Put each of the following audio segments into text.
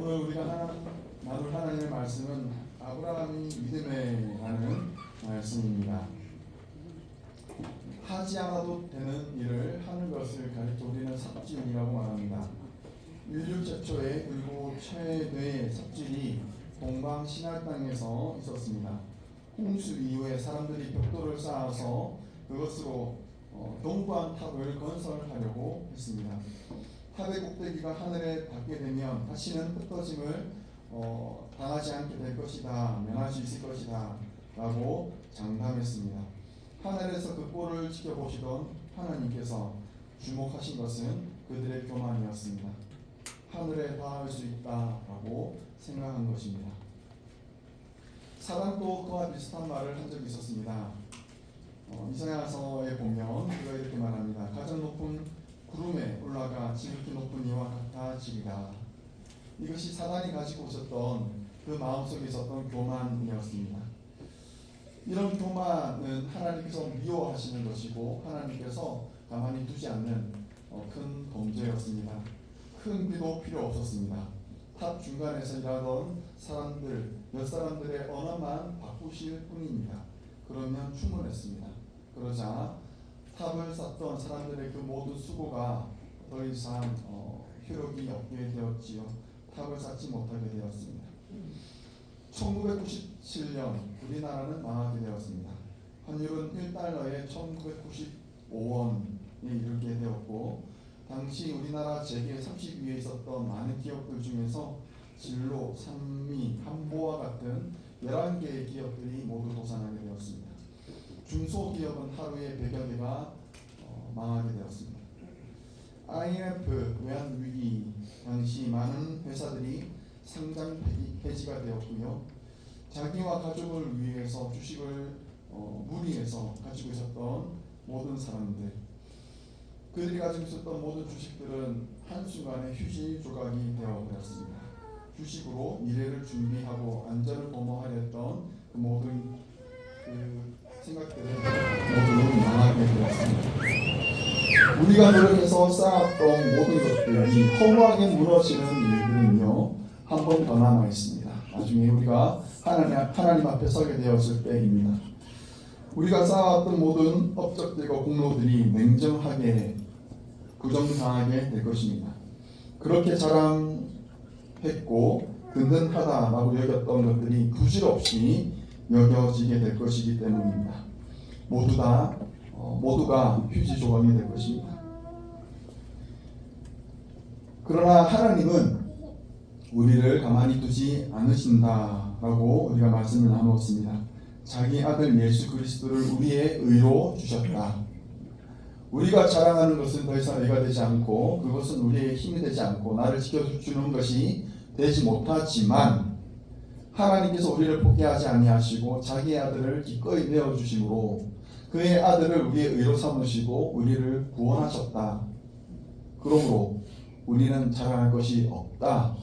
오늘 우리가 나눌 하나님의 말씀은 아브라함이 믿음에라는 말씀입니다. 하지 않아도 되는 일을 하는 것을 가리켜 우리는 삽질이라고 말합니다. 인류 최초의 그리고 최대의 삽질이 동방 시날 땅에서 있었습니다. 홍수 이후에 사람들이 벽돌을 쌓아서 그것으로 견고한 탑을 건설하려고 했습니다. 탑의 꼭대기가 하늘에 닿게 되면 다시는 흩어짐을 당하지 않게 될 것이다, 면할 수 있을 것이다 라고 장담했습니다. 하늘에서 그 꼴을 지켜보시던 하나님께서 주목하신 것은 그들의 교만이었습니다. 하늘에 닿을 수 있다라고 생각한 것입니다. 사단도 그와 비슷한 말을 한 적이 있었습니다. 이사야서에 보면 그가 이렇게 말합니다. 가장 높은 구름에 올라가 지극히 높은 이와 같아지리라. 이것이 사단이 가지고 있었던 그 마음속에 있었던 교만이었습니다. 이런 교만은 하나님께서 미워하시는 것이고 하나님께서 가만히 두지 않는 큰 범죄였습니다. 큰 비도 필요 없었습니다. 탑 중간에서 일하던 사람들, 몇 사람들의 언어만 바꾸실 뿐입니다. 그러면 충분했습니다. 그러자 탑을 쌓던 사람들의 그 모든 수고가 더 이상 효력이 없게 되었지요. 탑을 쌓지 못하게 되었습니다. 1997년 우리나라는 망하게 되었습니다. 환율은 1달러에 1995원에 이르게 되었고 당시 우리나라 재계 30위에 있었던 많은 기업들 중에서 진로, 산미, 한보와 같은 11개의 기업들이 모두 도산하게 되었습니다. 중소기업은 하루에 100여 개가 망하게 되었습니다. IMF 외환위기 당시 많은 회사들이 상장 폐지가 되었고요. 자기와 가족을 위해서 주식을 무리해서 가지고 있었던 모든 사람들, 그들이 가지고 있었던 모든 주식들은 한순간에 휴지 조각이 되어버렸습니다. 주식으로 미래를 준비하고 안전을 도모하려 했던 그 모든 생각들은 모두 망하게 되었습니다. 우리가 노력해서 쌓았던 모든 것들이 허무하게 무너지는 일들은요, 한 번 더 남아 있습니다. 나중에 우리가 하나님 앞에 서게 되었을 때입니다. 우리가 쌓았던 모든 업적들과 공로들이 냉정하게 부정당하게 될 것입니다. 그렇게 자랑했고 든든하다라고 여겼던 것들이 부질없이 여겨지게 될 것이기 때문입니다. 모두가 휴지 조각이 될 것입니다. 그러나 하나님은 우리를 가만히 두지 않으신다라고 우리가 말씀을 나누었습니다. 자기 아들 예수 그리스도를 우리의 의로 주셨다. 우리가 자랑하는 것은 더 이상 의가 되지 않고 그것은 우리의 힘이 되지 않고 나를 지켜주는 것이 되지 못하지만 하나님께서 우리를 포기하지 아니하시고 자기의 아들을 기꺼이 내어주심으로 그의 아들을 우리의 의로 삼으시고 우리를 구원하셨다. 그러므로 우리는 자랑할 것이 없다.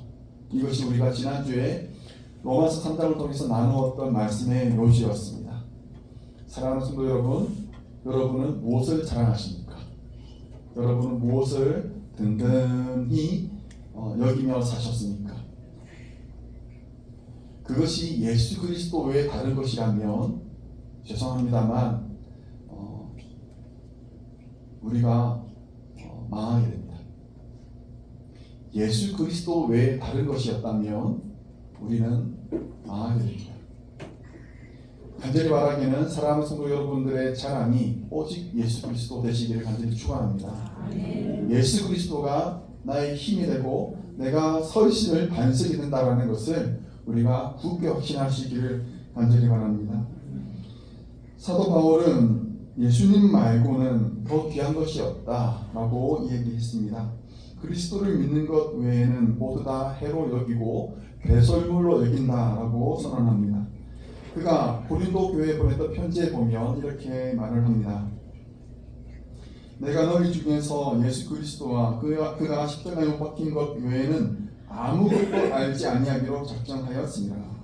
이것이 우리가 지난주에 로마서 3장을 통해서 나누었던 말씀의 묘지였습니다. 사랑하는 성도 여러분, 여러분은 무엇을 자랑하십니까? 여러분은 무엇을 든든히 여기며 사셨습니까? 그것이 예수 그리스도 외에 다른 것이라면 죄송합니다만 우리가 망하게 됩니다. 예수 그리스도 외에 다른 것이었다면 우리는 망하게 됩니다. 간절히 바라기는 사랑하는 성도 여러분들의 자랑이 오직 예수 그리스도 되시기를 간절히 축원합니다. 예수 그리스도가 나의 힘이 되고 내가 설신을 반석이 된다라는 것을 우리가 굳게 확신하시기를 간절히 바랍니다. 사도 바울은 예수님 말고는 더 귀한 것이 없다라고 얘기했습니다. 그리스도를 믿는 것 외에는 모두 다 해로 여기고 배설물로 여긴다라고 선언합니다. 그가 고린도 교회에 보냈던 편지에 보면 이렇게 말을 합니다. 내가 너희 중에서 예수 그리스도와 그가 십자가에 못 박힌 것 외에는 아무것도 알지 아니하기로 작정하였습니다.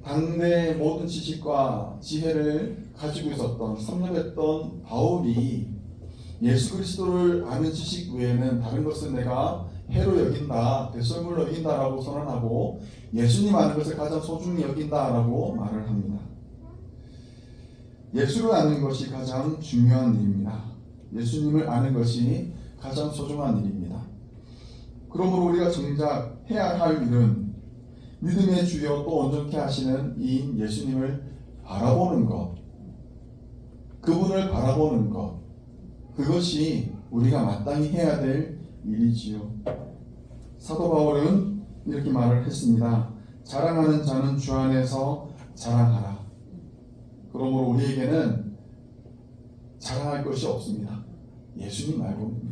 당대의 모든 지식과 지혜를 가지고 있었던 선명했던 바울이 예수 그리스도를 아는 지식 외에는 다른 것을 내가 해로 여긴다, 배설물로 여긴다라고 선언하고 예수님 아는 것을 가장 소중히 여긴다라고 말을 합니다. 예수를 아는 것이 가장 중요한 일입니다. 예수님을 아는 것이 가장 소중한 일입니다. 그러므로 우리가 정작 해야 할 일은 믿음의 주여 또 온전케 하시는 이인 예수님을 바라보는 것, 그분을 바라보는 것, 그것이 우리가 마땅히 해야 될 일이지요. 사도 바울은 이렇게 말을 했습니다. 자랑하는 자는 주 안에서 자랑하라. 그러므로 우리에게는 자랑할 것이 없습니다. 예수님 말고는.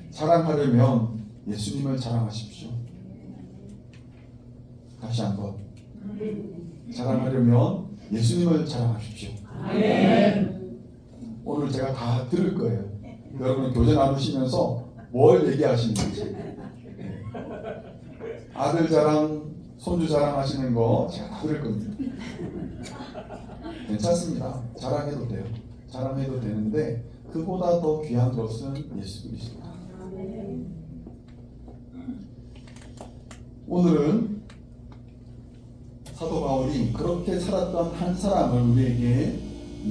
자랑하려면 예수님을 자랑하십시오. 다시 한번. 자랑하려면 예수님을 자랑하십시오. 오늘 제가 다 들을 거예요. 여러분 교제 나누시면서 뭘 얘기하시는지. 아들 자랑, 손주 자랑하시는 거 제가 다 들을 겁니다. 괜찮습니다. 자랑해도 돼요. 자랑해도 되는데 그보다 더 귀한 것은 예수 그리스도. 오늘은 사도 바울이 그렇게 살았던 한 사람을 우리에게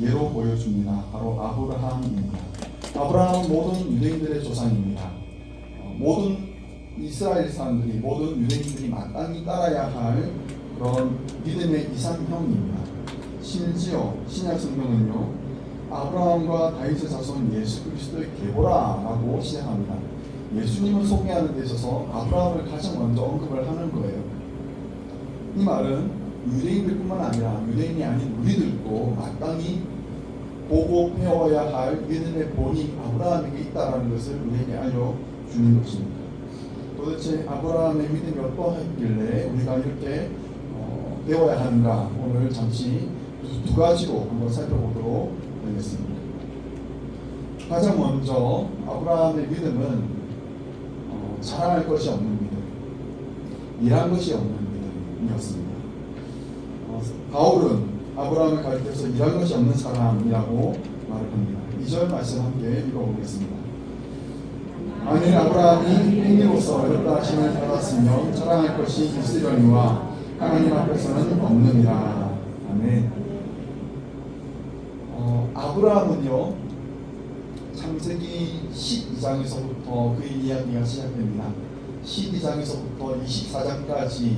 예로 보여줍니다. 바로 아브라함입니다. 아브라함은 모든 유대인들의 조상입니다. 모든 이스라엘 사람들이, 모든 유대인들이 마땅히 따라야 할 그런 믿음의 이상형입니다. 심지어 신약 성경은요, 아브라함과 다윗의 자손 예수 그리스도의 계보라라고 시작합니다. 예수님을 소개하는 데 있어서 아브라함을 가장 먼저 언급을 하는 거예요. 이 말은 유대인들뿐만 아니라 유대인이 아닌 우리들도 마땅히 보고 배워야 할 믿음의 본이 아브라함에게 있다는 것을 우리에게 알려주는 것입니다. 도대체 아브라함의 믿음이 어떠했길래 우리가 이렇게 배워야 하는가, 오늘 잠시 두 가지로 한번 살펴보도록 하겠습니다. 가장 먼저 아브라함의 믿음은 자랑할 것이 없는 믿음, 일한 것이 없는 믿음이었습니다. 바울은 아브라함을 가리켜서 일한 것이 없는 사람이라고 말을 합니다. 2절 말씀 함께 읽어보겠습니다. 만일 아브라함이 행위로서 어렵다 하심을 받았으면 자랑할 것이 있으려니와 하나님 앞에서는 없느니라. 아멘. 아브라함은요, 창세기 12장에서부터 그의 이야기가 시작됩니다. 12장에서부터 24장까지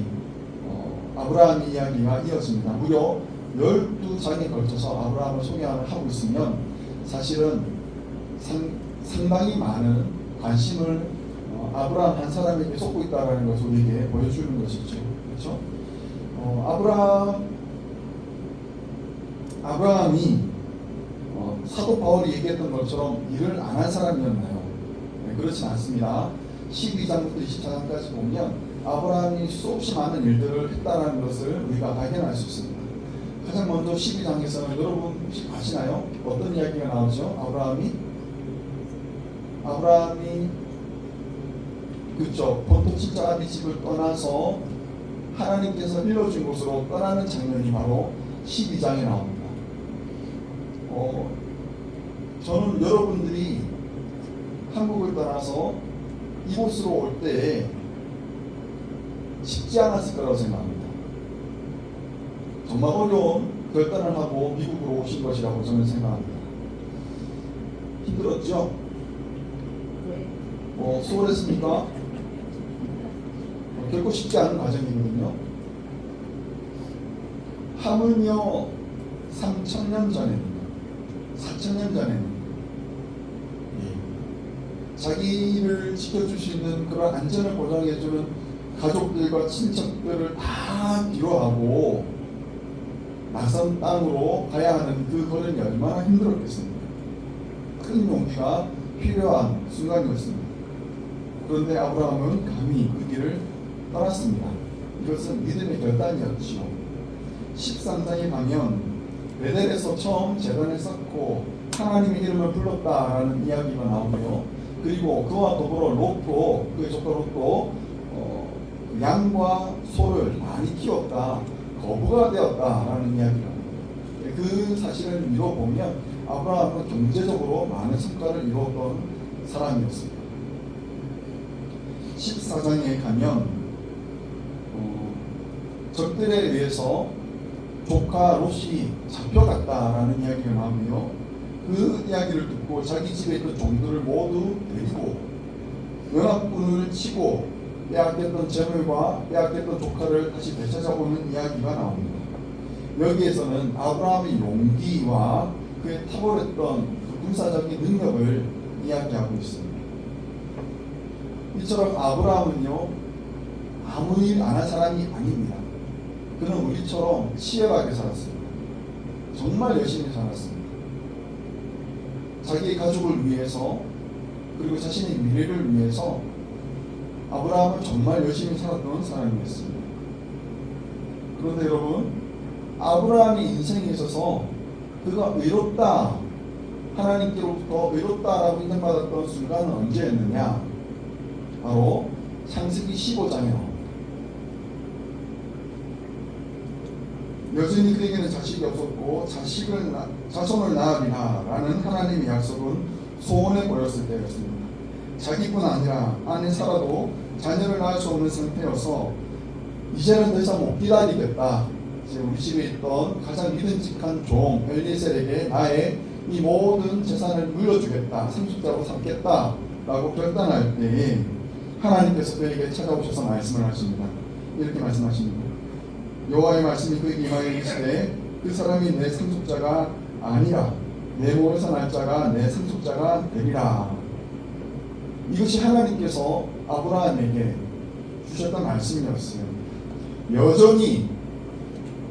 아브라함의 이야기가 이어집니다. 무려 12장에 걸쳐서 아브라함을 소개하고 있으면 사실은 상당히 많은 관심을 아브라함 한 사람에게 쏟고 있다는 것을 우리에게 보여주는 것이죠. 그렇죠? 아브라함이 사도 바울이 얘기했던 것처럼 일을 안 한 사람이었나요? 네, 그렇진 않습니다. 12장부터 24장까지 보면 아브라함이 수없이 많은 일들을 했다는 것을 우리가 발견할 수 있습니다. 가장 먼저 12장에서는 여러분 혹시 아시나요? 어떤 이야기가 나오죠? 아브라함이 그죠, 본토 친척 아비 집을 떠나서 하나님께서 일러준 곳으로 떠나는 장면이 바로 12장에 나옵니다. 저는 여러분들이 한국을 떠나서 이곳으로 올 때 쉽지 않았을 거라고 생각합니다. 정말 어려운 결단을 하고 미국으로 오신 것이라고 저는 생각합니다. 힘들었죠? 수월했습니까? 결코 쉽지 않은 과정이거든요. 하물며 3,000년 전에는, 4,000년 전에는 자기를 지켜줄 수 있는 그런 안전을 보장해주는 가족들과 친척들을 다 뒤로하고 낯선 땅으로 가야 하는 그 걸음이 얼마나 힘들었겠습니까? 큰 용기가 필요한 순간이었습니다. 그런데 아브라함은 감히 그 길을 떠났습니다. 이것은 믿음의 결단이었지요. 13장에 가면 베델에서 처음 제단을 쌓고 하나님의 이름을 불렀다라는 이야기가 나오고요. 그리고 그와 더불어 롯도, 그의 조카 롯도 양과 소를 많이 키웠다, 거부가 되었다라는 이야기가 나옵니다. 그 사실을 미뤄보면 아브라함은 경제적으로 많은 성과를 이루었던 사람이었습니다. 14장에 가면 적들에 의해서 조카 롯이 잡혀갔다라는 이야기가 나오며 그 이야기를 듣고 자기 집에 있던 종들을 모두 데리고 연합군을 치고 빼앗겼던 재물과 빼앗겼던 조카를 다시 되찾아오는 이야기가 나옵니다. 여기에서는 아브라함의 용기와 그의 탁월했던 그 군사적인 능력을 이야기하고 있습니다. 이처럼 아브라함은요 아무 일 안 한 사람이 아닙니다. 그는 우리처럼 치열하게 살았습니다. 정말 열심히 살았습니다. 자기의 가족을 위해서 그리고 자신의 미래를 위해서 아브라함은 정말 열심히 살았던 사람이었습니다. 그런데 여러분, 아브라함의 인생에 있어서 그가 의롭다, 하나님께로부터 의롭다라고 인정받았던 순간은 언제였느냐? 바로 창세기 15장에 나옵니다. 여전히 그에게는 자식이 없었고 자손을 낳으리라 라는 하나님의 약속은 소원해 버렸을 때였습니다. 자기뿐 아니라 아내 사라도 자녀를 낳을 수 없는 상태여서 이제는 더 이상 못 기다리겠다. 이제 우리 집에 있던 가장 믿음직한 종 엘리에셀에게 나의 이 모든 재산을 물려주겠다, 상속자로 삼겠다 라고 결단할 때에 하나님께서 그에게 찾아오셔서 말씀을 하십니다. 이렇게 말씀하십니다. 여호와의 말씀이 그에게 임하여 이르시되 그 사람이 내 상속자가 아니라 내 몸에서 날 자가 내 상속자가 되리라. 이것이 하나님께서 아브라함에게 주셨던 말씀이었어요. 여전히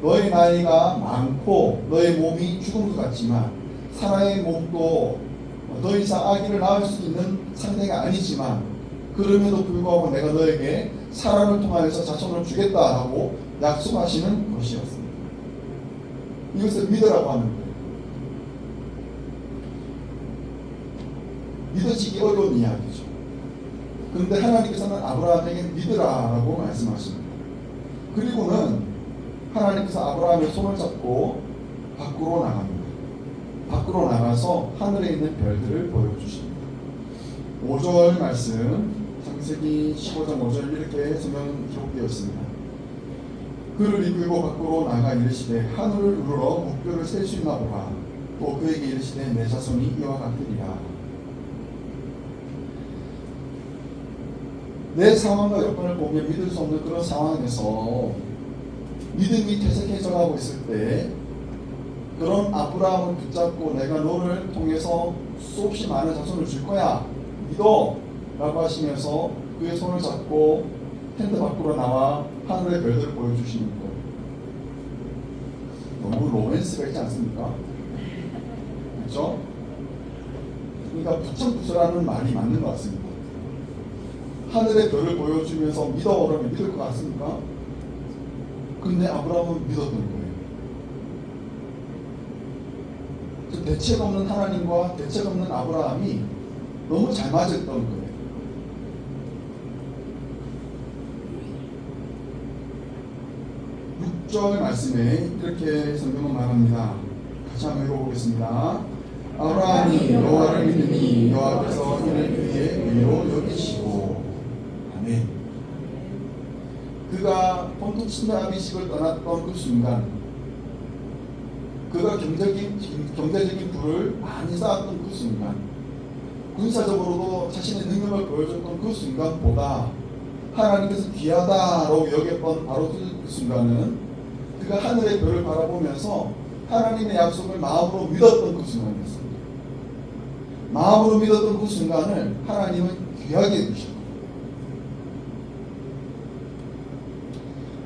너의 나이가 많고 너의 몸이 죽은 것 같지만 사라의 몸도 더 이상 아기를 낳을 수 있는 상태가 아니지만 그럼에도 불구하고 내가 너에게 사라를 통하여서 자손을 주겠다라고 약속하시는 것이었습니다. 이것을 믿으라고 하는 거예요. 믿어지기 어려운 이야기죠. 그런데 하나님께서는 아브라함에게 믿으라라고 말씀하십니다. 그리고는 하나님께서 아브라함의 손을 잡고 밖으로 나갑니다. 밖으로 나가서 하늘에 있는 별들을 보여주십니다. 5절 말씀, 창세기 15장 5절 이렇게 성경 기록되어 있습니다. 그를 이끌고 밖으로 나가 이르시되 하늘을 우러러 목표를 셀 수 있나 보라. 또 그에게 이르시되 내 자손이 이와 같으리라. 내 상황과 여건을 보며 믿을 수 없는 그런 상황에서 믿음이 퇴색해져 가고 있을 때 그런 아브라함을 붙잡고 내가 너를 통해서 수없이 많은 자손을 줄 거야 믿어 라고 하시면서 그의 손을 잡고 텐트 밖으로 나와 하늘의 별들을 보여주시는 거예요. 너무 로맨스가 있지 않습니까? 그렇죠? 그러니까 부천부천하는 말이 맞는 것 같습니다. 하늘의 별을 보여주면서 믿어 그러면 믿을 것 같습니까? 근데 아브라함은 믿었던 거예요. 그 대책 없는 하나님과 대책 없는 아브라함이 너무 잘 맞았던 거예요. 절 말씀에 이렇게 성경은 말합니다. 같이 한번 읽어보겠습니다. 아브라함이 여호와를 믿으니 여호와께서 이를 그의 의로 여기시고 아멘. 그가 본토 친자아비집을 떠났던 그 순간 그가 경제적인 부를 많이 쌓았던 그 순간 군사적으로도 자신의 능력을 보여줬던 그 순간보다 하나님께서 귀하다라고 여겼던 바로 그 순간은 그가 하늘의 별을 바라보면서 하나님의 약속을 마음으로 믿었던 그 순간이었습니다. 마음으로 믿었던 그 순간을 하나님은 귀하게 여기셨고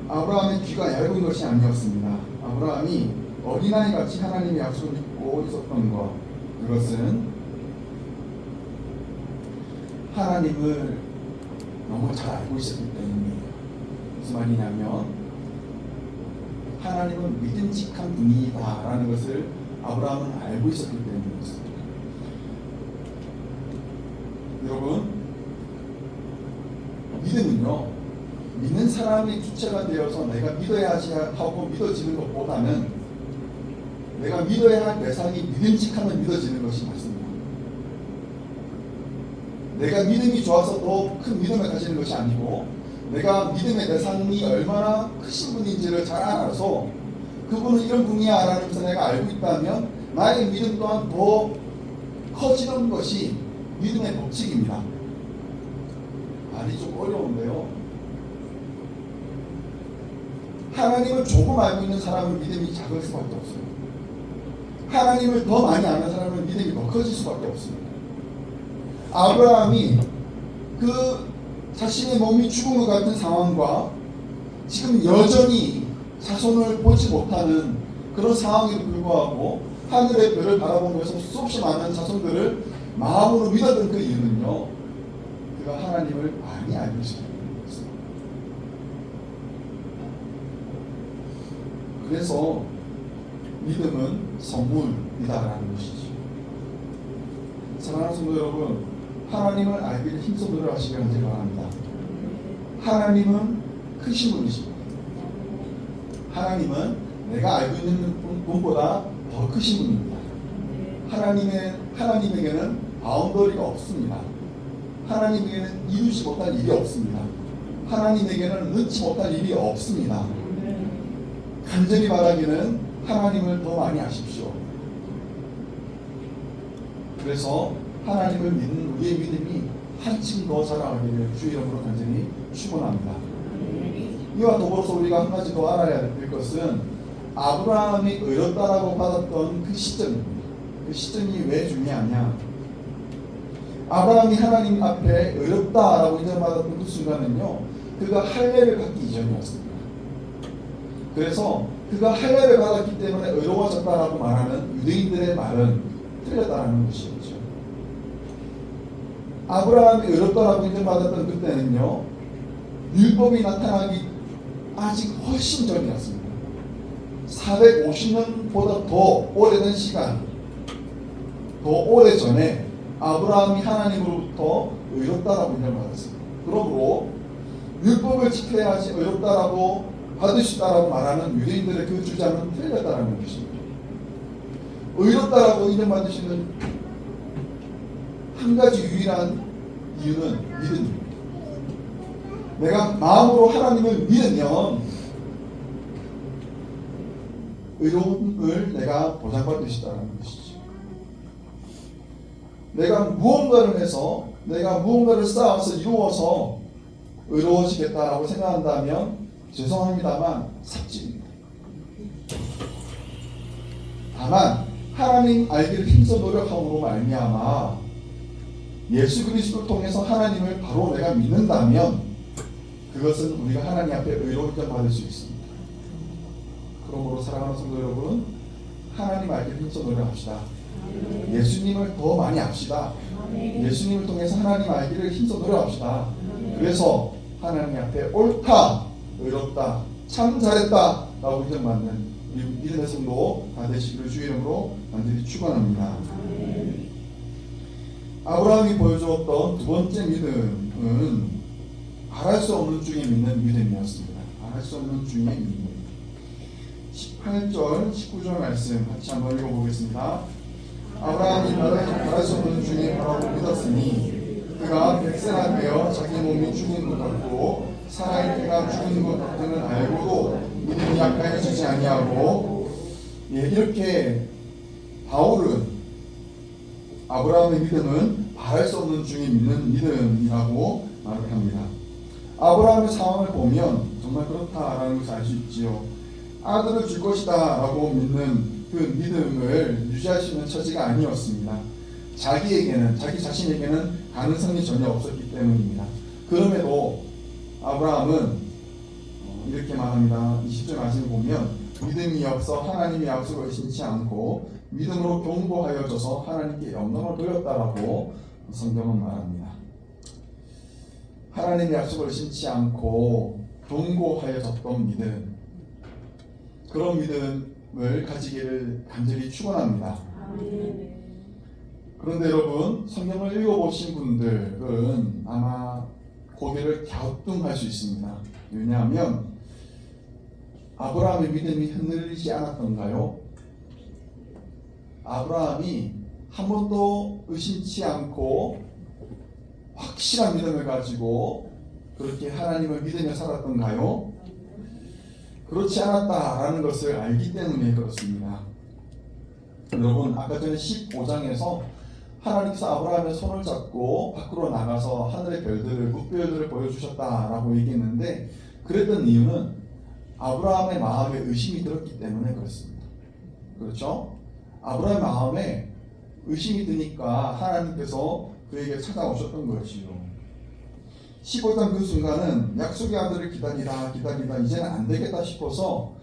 아브라함의 귀가 얇은 것이 아니었습니다. 아브라함이 어린아이같이 하나님의 약속을 믿고 있었던 것, 그것은 하나님을 너무 잘 알고 있었기 때문이에요. 무슨 말이냐면 하나님은 믿음직한 분이다라는 것을 아브라함은 알고 있었기 때문이었습니다. 여러분, 믿음은요 믿는 사람의 주체가 되어서 내가 믿어야지 하고 믿어지는 것보다는 내가 믿어야 할 대상이 믿음직하면 믿어지는 것이 맞습니다. 내가 믿음이 좋아서 더 큰 믿음을 가지는 것이 아니고 내가 믿음의 대상이 얼마나 크신 분인지를 잘 알아서 그분은 이런 분이야 라는 것을 내가 알고 있다면 나의 믿음 또한 더 커지는 것이 믿음의 법칙입니다. 말이 좀 어려운데요. 하나님을 조금 알고 있는 사람은 믿음이 작을 수밖에 없어요. 하나님을 더 많이 아는 사람은 믿음이 더 커질 수밖에 없습니다. 아브라함이 그 자신의 몸이 죽은 것 같은 상황과 지금 여전히 자손을 보지 못하는 그런 상황에도 불구하고 하늘의 별을 바라보면서 수없이 많은 자손들을 마음으로 믿었던 그 이유는요, 그가 하나님을 많이 알고 있었기 때문이었어요. 그래서 믿음은 선물이다라는 것이죠. 사랑하는 성도 여러분, 하나님을 알기를 힘써 노력하시길 간절히 바랍니다. 하나님은 크신 분이십니다. 하나님은 내가 알고 있는 분보다 더 크신 분입니다. 하나님에게는 바운더리가 없습니다. 하나님에게는 이루지 못할 일이 없습니다. 하나님에게는 넣지 못할 일이 없습니다. 간절히 바라기는 하나님을 더 많이 아십시오. 그래서 하나님을 믿는 우리의 믿음이 한층 더 자라가기를 주 이름으로 간절히 축원합니다. 이와 더불어서 우리가 한 가지 더 알아야 될 것은 아브라함이 의롭다라고 받았던 그 시점입니다. 그 시점이 왜 중요하냐? 아브라함이 하나님 앞에 의롭다라고 인정받았던 그 순간은요, 그가 할례를 받기 이전이었습니다. 그래서 그가 할례를 받았기 때문에 의로워졌다라고 말하는 유대인들의 말은 틀렸다라는 것이었죠. 아브라함이 의롭다라고 인정받았던 그때는요, 율법이 나타나기 아직 훨씬 전이었습니다. 450년보다 더 오래된 시간, 더 오래 전에 아브라함이 하나님으로부터 의롭다라고 인정받았습니다. 그러므로 율법을 지켜야지 의롭다라고 받을 수 있다라고 말하는 유대인들의 그 주장은 틀렸다라는 것입니다. 의롭다라고 인정받을 수 있는 한 가지 유일한 이유는 믿음입니다. 내가 마음으로 하나님을 믿으면 의로움을 내가 보장받을 수 있다는 것이죠. 내가 무언가를 해서 내가 무언가를 쌓아서 이루어서 의로워지겠다라고 생각한다면 죄송합니다만 삽질입니다. 다만 하나님 알기를 힘써 노력함으로 말미암아 예수 그리스도를 통해서 하나님을 바로 내가 믿는다면 그것은 우리가 하나님 앞에 의로움을 받을 수 있습니다. 그러므로 사랑하는 성도 여러분, 하나님 알기를 힘써 노력합시다. 예수님을 더 많이 압시다. 예수님을 통해서 하나님 알기를 힘써 노력합시다. 그래서 하나님 앞에 옳다, 의롭다, 참 잘했다 라고 인정받는 믿음의 성도 다 되시기를 주 이름으로 간절히 축원합니다. 아브라함이 보여주었던 두 번째 믿음은 말할 수 없는 중에 믿는 믿음이었습니다. 말할 수 없는 중에 믿는 18절, 19절 말씀 같이 한번 읽어보겠습니다. 아브라함이 말할 수 없는 중에 바라고 믿었으니 그가 백세나 되어 자기 몸이 죽은 것 같고 살아있는 때가 죽은 것 같음을 알고도 믿음이 약하여지지 아니하고, 이렇게 바울은 아브라함의 믿음은 말할 수 없는 중에 믿는 믿음이라고 말을 합니다. 아브라함의 상황을 보면 정말 그렇다라는 것을 알 수 있지요. 아들을 줄 것이다 라고 믿는 그 믿음을 유지할 수 있는 처지가 아니었습니다. 자기 자신에게는 가능성이 전혀 없었기 때문입니다. 그럼에도 아브라함은 이렇게 말합니다. 20절 말씀을 보면 믿음이 없어 하나님의 약속을 신지 않고 믿음으로 경고하여져서 하나님께 영광을 돌렸다라고 성경은 말합니다. 하나님의 약속을 신지 않고 경고하여졌던 믿음, 그런 믿음을 가지기를 간절히 축원합니다. 그런데 여러분, 성경을 읽어보신 분들은 아마 고개를 갸우뚱할 수 있습니다. 왜냐하면 아브라함의 믿음이 흔들리지 않았던가요? 아브라함이 한 번도 의심치 않고 확실한 믿음을 가지고 그렇게 하나님을 믿으며 살았던가요? 그렇지 않았다라는 것을 알기 때문에 그렇습니다. 여러분, 아까 전에 15장에서 하나님께서 아브라함의 손을 잡고 밖으로 나가서 하늘의 별들을, 뭇별들을 보여주셨다라고 얘기했는데, 그랬던 이유는 아브라함의 마음에 의심이 들었기 때문에 그렇습니다. 그렇죠? 아브라함의 마음에 의심이 드니까 하나님께서 그에게 찾아오셨던 것이요. 15장 그 순간은 약속의 아들을 기다리다 이제는 안 되겠다 싶어서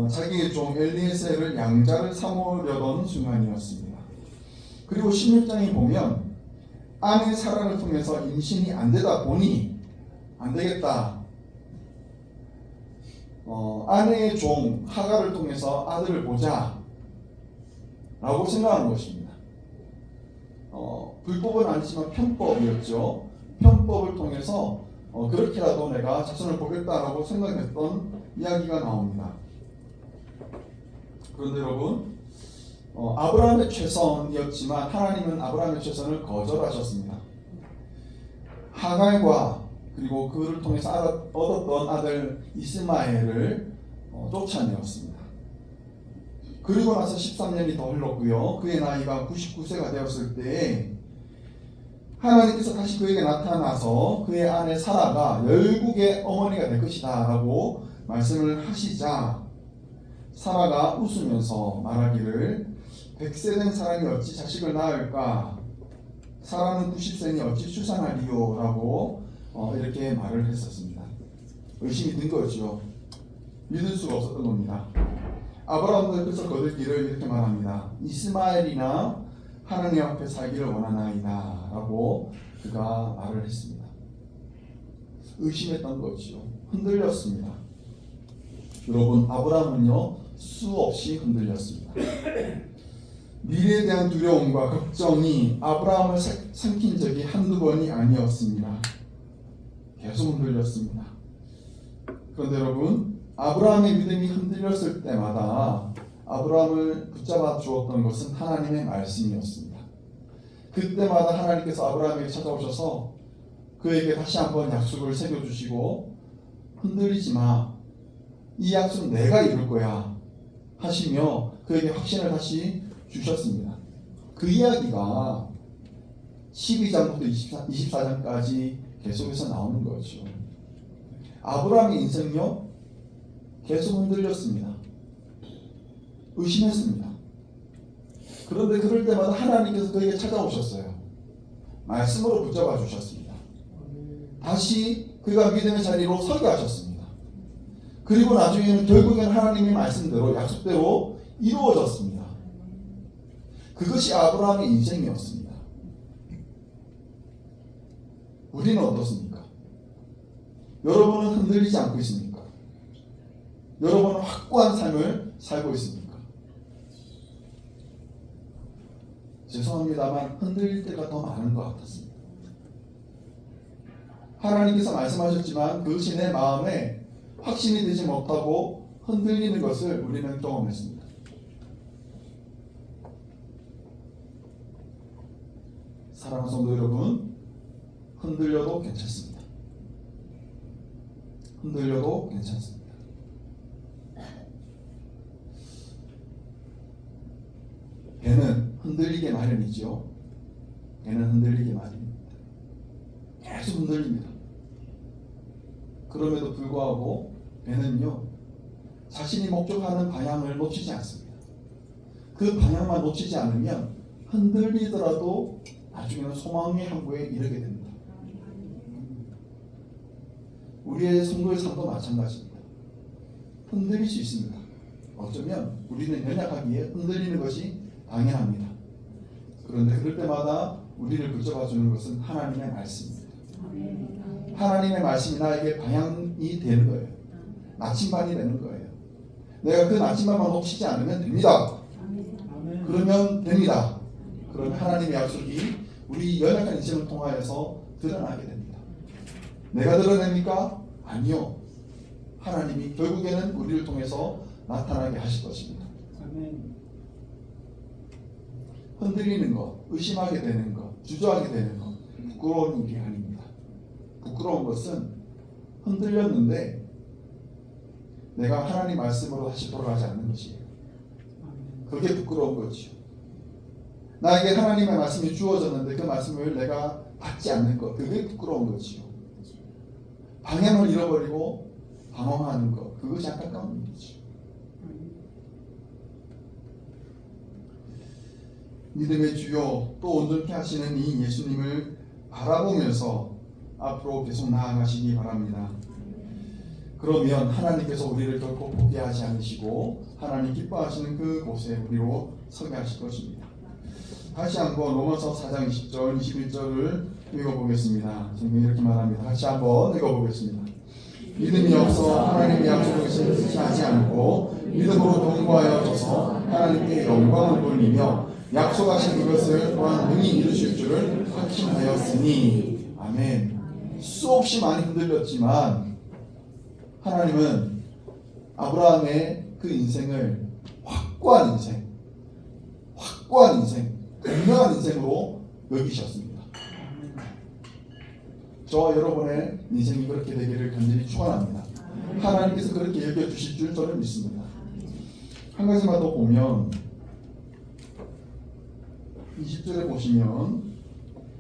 자기의 종 엘리에셀을 양자를 삼으려던 순간이었습니다. 그리고 16장에 보면 아내 사라를 통해서 임신이 안 되다 보니 안 되겠다. 아내의 종 하갈을 통해서 아들을 보자 라고 생각한 것입니다. 불법은 아니지만 편법이었죠. 편법을 통해서 그렇게라도 내가 자손을 보겠다라고 생각했던 이야기가 나옵니다. 그런데 여러분, 아브라함의 최선이었지만 하나님은 아브라함의 최선을 거절하셨습니다. 하갈과 그리고 그를 통해서 얻었던 아들 이스마엘을 쫓아내었습니다. 그리고 나서 13년이 더 흘렀고요. 그의 나이가 99세가 되었을 때 하나님께서 다시 그에게 나타나서 그의 아내 사라가 열국의 어머니가 될 것이다 라고 말씀을 하시자, 사라가 웃으면서 말하기를 100세 된 사람이 어찌 자식을 낳을까? 사라는 90세니 어찌 출산하리요? 라고 이렇게 말을 했었습니다. 의심이 든 거죠. 믿을 수가 없었던 겁니다. 아브라함도 옆에서 거들기를 이렇게 말합니다. 이스마엘이나 하나님 앞에 살기를 원하나이다 라고 그가 말을 했습니다. 의심했던 거죠. 흔들렸습니다. 여러분, 아브라함은요 수없이 흔들렸습니다. 미래에 대한 두려움과 걱정이 아브라함을 삼킨 적이 한두 번이 아니었습니다. 계속 흔들렸습니다. 그런데 여러분, 아브라함의 믿음이 흔들렸을 때마다 아브라함을 붙잡아 주었던 것은 하나님의 말씀이었습니다. 그때마다 하나님께서 아브라함에게 찾아오셔서 그에게 다시 한번 약속을 새겨주시고, 흔들리지 마, 이 약속은 내가 이룰 거야 하시며 그에게 확신을 다시 주셨습니다. 그 이야기가 12장부터 24장까지 계속해서 나오는 거죠. 아브라함의 인생요 계속 흔들렸습니다. 의심했습니다. 그런데 그럴 때마다 하나님께서 그에게 찾아오셨어요. 말씀으로 붙잡아 주셨습니다. 다시 그가 믿음의 자리로 서게 하셨습니다. 그리고 나중에는 결국에는 하나님의 말씀대로, 약속대로 이루어졌습니다. 그것이 아브라함의 인생이었습니다. 우리는 어떻습니까? 여러분은 흔들리지 않고 있습니까? 여러분은 확고한 삶을 살고 있습니까? 죄송합니다만 흔들릴 때가 더 많은 것 같았습니다. 하나님께서 말씀하셨지만 그것이 내 마음에 확신이 되지 못하고 흔들리는 것을 우리는 경험했습니다. 사랑하는 성도 여러분, 흔들려도 괜찮습니다. 흔들려도 괜찮습니다. 배는 흔들리게 마련이죠. 배는 흔들리게 마련입니다. 계속 흔들립니다. 그럼에도 불구하고 배는요 자신이 목적하는 방향을 놓치지 않습니다. 그 방향만 놓치지 않으면 흔들리더라도 나중에는 소망의 항구에 이르게 됩니다. 우리의 성도의 삶도 마찬가지입니다. 흔들릴 수 있습니다. 어쩌면 우리는 연약하기에 흔들리는 것이 당연합니다. 그런데 그럴 때마다 우리를 붙잡아 주는 것은 하나님의 말씀입니다. 하나님의 말씀이 나에게 방향이 되는 거예요. 나침반이 되는 거예요. 내가 그 나침반만 놓치지 않으면 됩니다. 그러면 됩니다. 그러면 하나님의 약속이 우리 연약한 인생을 통하여서 드러나게 됩니다. 내가 드러냅니까? 아니요. 하나님이 결국에는 우리를 통해서 나타나게 하실 것입니다. 흔들리는 것, 의심하게 되는 것, 주저하게 되는 것, 부끄러운 일이 아닙니다. 부끄러운 것은 흔들렸는데 내가 하나님 말씀으로 다시 돌아가지 않는 것이에요. 그게 부끄러운 거죠. 나에게 하나님의 말씀이 주어졌는데 그 말씀을 내가 받지 않는 것, 그게 부끄러운 거지요. 방향을 잃어버리고 방황하는 것, 그것이 안타까운 일이죠. 믿음의 주요 또 온전케 하시는 이 예수님을 바라보면서 앞으로 계속 나아가시기 바랍니다. 그러면 하나님께서 우리를 결코 포기하지 않으시고 하나님 기뻐하시는 그 곳에 우리로 서게 하실 것입니다. 다시 한번 로마서 4장 20절 21절을 읽어보겠습니다. 성경이 이렇게 말합니다. 같이 한번 읽어보겠습니다. 믿음이 없어 하나님의 약속을 실시하지 않고 믿음으로 경고하여져서 하나님께 영광을 돌리며 약속하신 그것을 또한 능히 이루실 줄을 확신하였으니. 아멘. 수없이 많이 흔들렸지만 하나님은 아브라함의 그 인생을 확고한 분명한 인생으로 여기셨습니다. 저와 여러분의 인생이 그렇게 되기를 간절히 축원합니다. 하나님께서 그렇게 여겨주실 줄 저는 믿습니다. 한 가지만 더 보면 20절에 보시면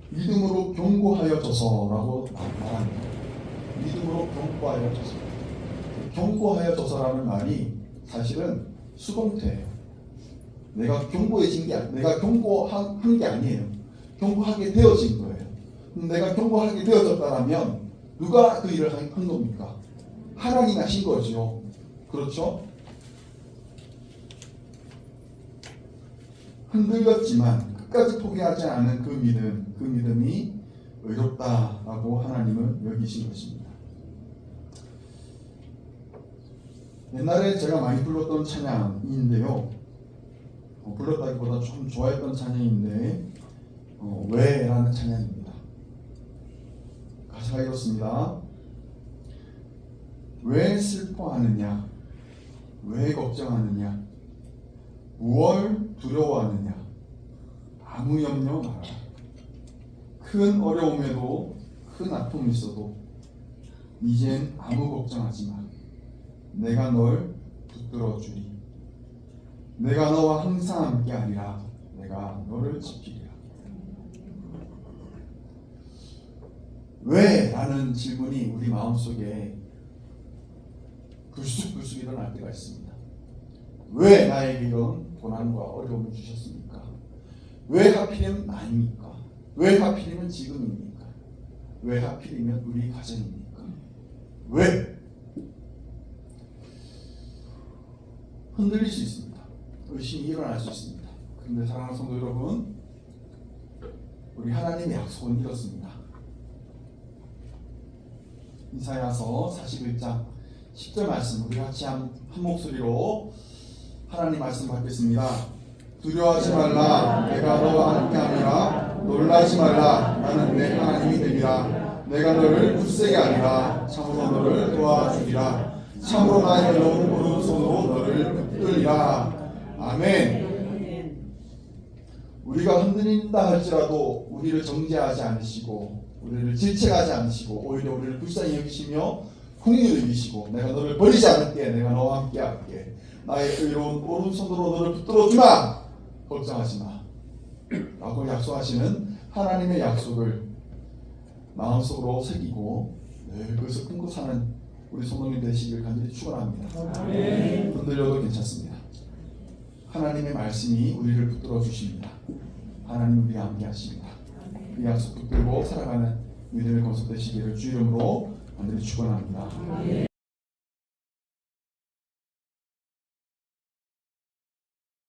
믿음으로 경고하여져서라고 말합니다. 믿음으로 경고하여져서. 경고하여져서라는 말이 사실은 수동태예요. 내가 경고해진 게 내가 경고한 게 아니에요. 경고하게 되어진 거예요. 내가 경고하게 되어졌다면 누가 그 일을 한 겁니까? 하나님이 하신 거죠. 그렇죠? 흔들렸지만 끝까지 포기하지 않은 그 믿음이 의롭다라고 하나님은 여기신 것입니다. 옛날에 제가 많이 불렀던 찬양인데요. 불렀다기보다 좀 좋아했던 찬양인데 왜라는 찬양입니다. 가사가 이렇습니다. 왜 슬퍼하느냐? 왜 걱정하느냐? 무얼 두려워하느냐? 아무 염려 마라. 큰 어려움에도 큰 아픔이 있어도 이젠 아무 걱정하지 마. 내가 널 붙들어 주리. 내가 너와 항상 함께 하리라. 내가 너를 지키리라. 왜? 라는 질문이 우리 마음속에 불쑥불쑥 일어날 때가 있습니다. 왜 나에게 이런 고난과 어려움을 주셨습니까? 왜 하필이면 나입니까? 왜 하필이면 지금입니까? 왜 하필이면 우리 가정입니까? 왜? 흔들릴 수 있습니다. 의심이 일어날 수 있습니다. 그런데 사랑하는 성도 여러분, 우리 하나님의 약속은 이렇습니다. 이사야서 41장 10절 말씀 우리 같이 한 목소리로 하나님 말씀 받겠습니다. 두려워하지 말라. 내가 너와 함께하리라. 놀라지 말라. 나는 내 하나님이 되리라. 내가 너를 굳세게 하리라. 참으로 너를 도와주리라. 참으로 나의 여러분 오른손으로 너를 붙들리라. 아멘. 우리가 흔들린다 할지라도 우리를 정죄하지 않으시고 우리를 질책하지 않으시고 오히려 우리를 불쌍히 여기시며 긍휼히 여기시고 내가 너를 버리지 않을게. 내가 너와 함께 할게. 나의 의로운 오른손으로 너를 붙들어 주마. 걱정하지 마 라고 약속하시는 하나님의 약속을 마음속으로 새기고 늘 그것을 품고 사는 우리 성도님 되시길 간절히 축원합니다. 흔들려도 괜찮습니다. 하나님의 말씀이 우리를 붙들어 주십니다. 하나님 우리와 함께 하십니다. 그 약속 붙들고 살아가는 믿음의 권속 되시기를 주 이름으로 간절히 축원합니다.